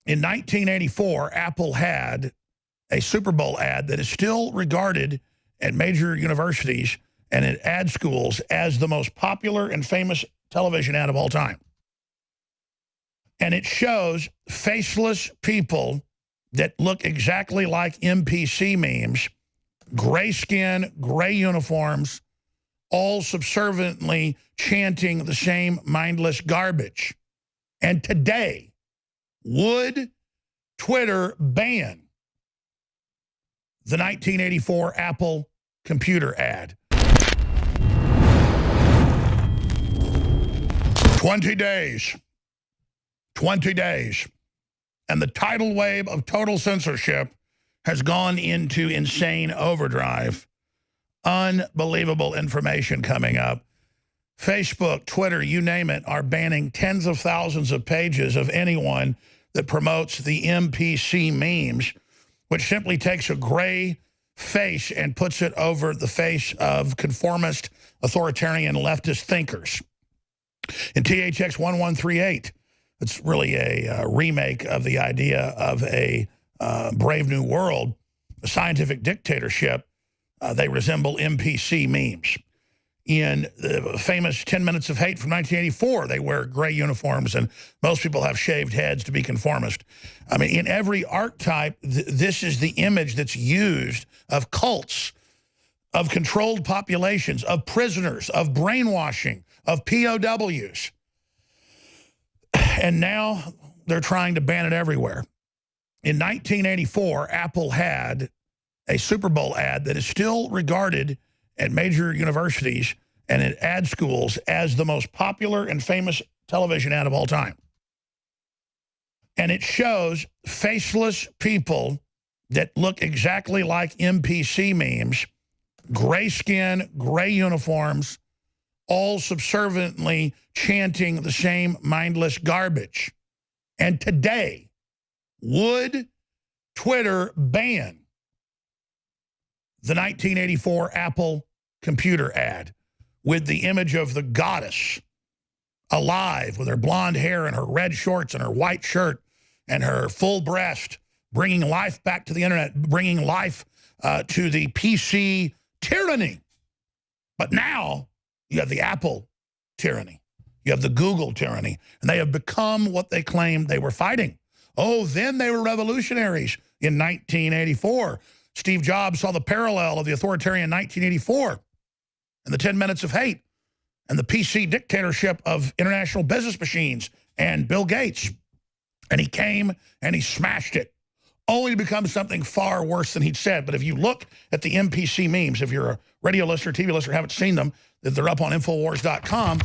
In 1984, Apple had a Super Bowl ad that is still regarded at major universities and at ad schools as the most popular and famous television ad of all time. And it shows faceless people that look exactly like NPC memes, gray skin, gray uniforms, all subserviently chanting the same mindless garbage. And today, would Twitter ban the 1984 Apple computer ad? 20 days. 20 days. And the tidal wave of total censorship has gone into insane overdrive. Unbelievable information coming up. Facebook, Twitter, you name it, are banning tens of thousands of pages of anyone that promotes the NPC memes, which simply takes a gray face and puts it over the face of conformist, authoritarian, leftist thinkers. In THX 1138, it's really a remake of the idea of a Brave New World, a scientific dictatorship. They resemble NPC memes. In the famous 10 Minutes of Hate from 1984, they wear gray uniforms, and most people have shaved heads to be conformist. I mean, in every archetype, this is the image that's used of cults, of controlled populations, of prisoners, of brainwashing, of POWs. And now they're trying to ban it everywhere. In 1984, Apple had a Super Bowl ad that is still regarded at major universities and at ad schools as the most popular and famous television ad of all time. And it shows faceless people that look exactly like NPC memes, gray skin, gray uniforms, all subserviently chanting the same mindless garbage. And today, would Twitter ban the 1984 Apple computer ad with the image of the goddess alive with her blonde hair and her red shorts and her white shirt and her full breast, bringing life back to the internet, bringing life to the PC tyranny? But now you have the Apple tyranny. You have the Google tyranny. And they have become what they claimed they were fighting. Oh, then they were revolutionaries in 1984. Steve Jobs saw the parallel of the authoritarian 1984 and the 10 Minutes of Hate and the PC dictatorship of international business machines and Bill Gates. And he came and he smashed it, only to become something far worse than he'd said. But if you look at the NPC memes, if you're a radio listener, TV listener, haven't seen them, that they're up on Infowars.com,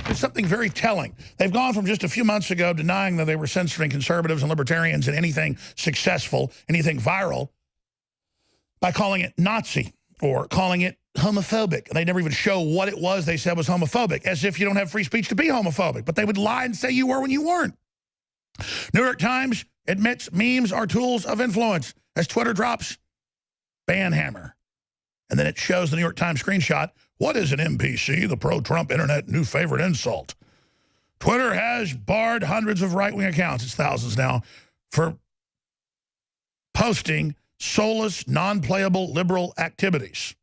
there's something very telling. They've gone from just a few months ago denying that they were censoring conservatives and libertarians and anything successful, anything viral, by calling it Nazi or calling it homophobic. And they never even show what it was they said was homophobic, as if you don't have free speech to be homophobic. But they would lie and say you were when you weren't. New York Times admits memes are tools of influence as Twitter drops ban hammer. And then it shows the New York Times screenshot. What is an NPC, the pro-Trump internet new favorite insult? Twitter has barred hundreds of right-wing accounts, it's thousands now, for posting soulless, non-playable liberal activities.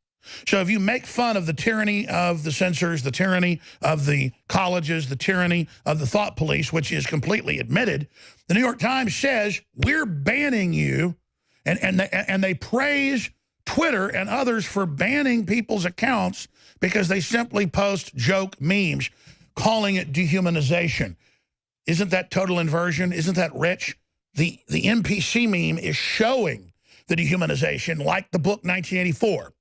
So if you make fun of the tyranny of the censors, the tyranny of the colleges, the tyranny of the thought police, which is completely admitted, the New York Times says, we're banning you, and they praise Twitter and others for banning people's accounts because they simply post joke memes, calling it dehumanization. Isn't that total inversion? Isn't that rich? The NPC meme is showing the dehumanization, like the book 1984,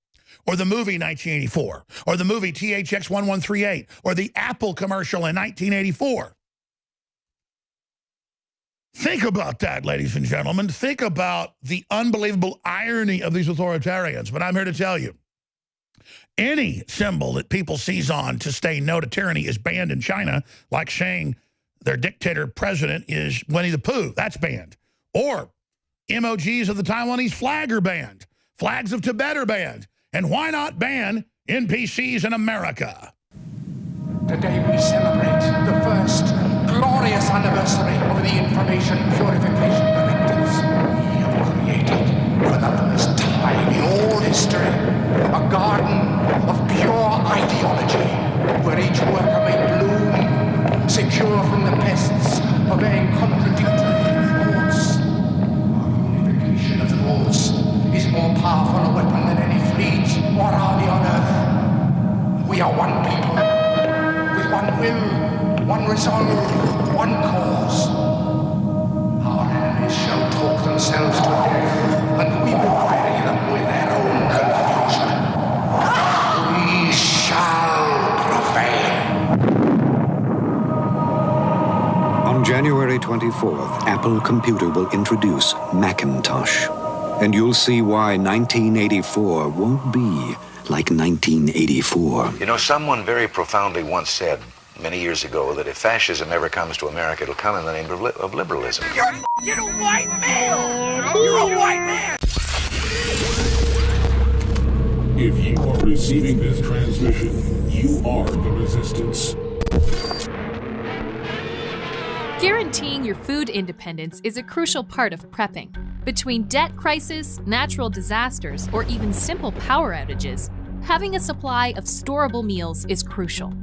or the movie 1984, or the movie THX 1138, or the Apple commercial in 1984. Think about that, ladies and gentlemen. Think about the unbelievable irony of these authoritarians. But I'm here to tell you, any symbol that people seize on to say no to tyranny is banned in China, like saying their dictator president is Winnie the Pooh. That's banned. Or emojis of the Taiwanese flag are banned. Flags of Tibet are banned. And why not ban NPCs in America? Today we celebrate the first glorious anniversary of the information purification 24th, Apple Computer will introduce Macintosh. And you'll see why 1984 won't be like 1984. You know, someone very profoundly once said many years ago that if fascism ever comes to America, it'll come in the name of liberalism. You're a white man! You're a white man! If you are receiving this transmission, you are the resistance. Guaranteeing your food independence is a crucial part of prepping. Between debt crisis, natural disasters, or even simple power outages, having a supply of storable meals is crucial.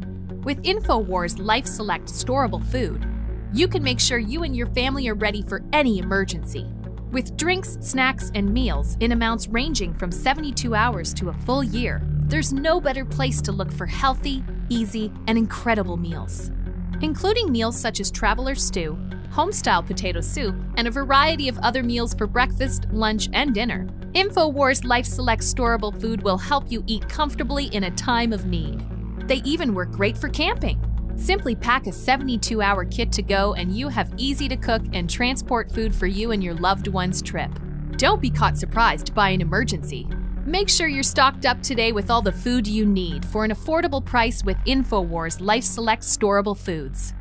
With InfoWars Life Select storable food, you can make sure you and your family are ready for any emergency. With drinks, snacks, and meals in amounts ranging from 72 hours to a full year, there's no better place to look for healthy, easy, and incredible meals. Including meals such as Traveler Stew, Homestyle Potato Soup, and a variety of other meals for breakfast, lunch, and dinner, InfoWars Life Select storable food will help you eat comfortably in a time of need. They even work great for camping. Simply pack a 72-hour kit to go and you have easy-to-cook and transport food for you and your loved one's trip. Don't be caught surprised by an emergency. Make sure you're stocked up today with all the food you need for an affordable price with InfoWars Life Select storable foods.